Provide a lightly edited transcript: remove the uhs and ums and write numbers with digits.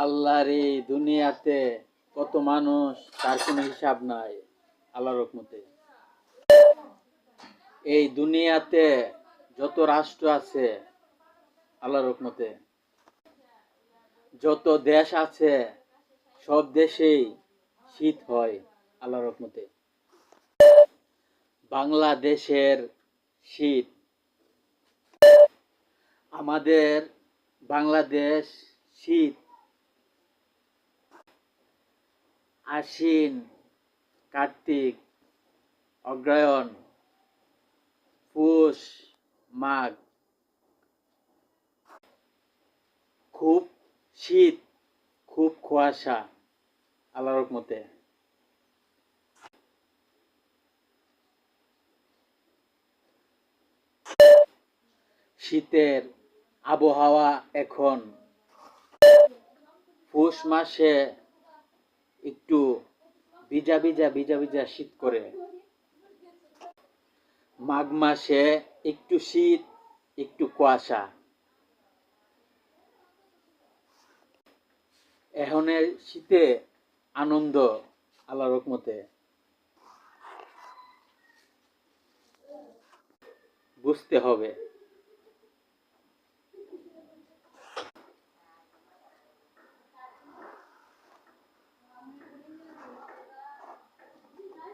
আল্লাহর এই দুনিয়াতে কত মানুষ তার কোনো হিসাব নাই। আল্লাহর রহমতে এই দুনিয়াতে যত রাষ্ট্র আছে আল্লাহর রহমতে, যত দেশ আছে সব দেশেই শীত হয় আল্লাহর রহমতে। বাংলাদেশের শীত, আমাদের বাংলাদেশ শীত আশ্বিন, কার্তিক, অগ্রহায়ণ, পৌষ, মাঘ, খুব শীত, খুব কুয়াশা আল্লাহর রহমতে। শীতের আবহাওয়া এখন পৌষ মাসে একটু ভিজা ভিজা ভিজা ভিজা শীত করে, মাঘ মাসে একটু শীত একটু কুয়াশা। এখনের শীতে আনন্দ আল্লাহর রহমতে, বুঝতে হবে।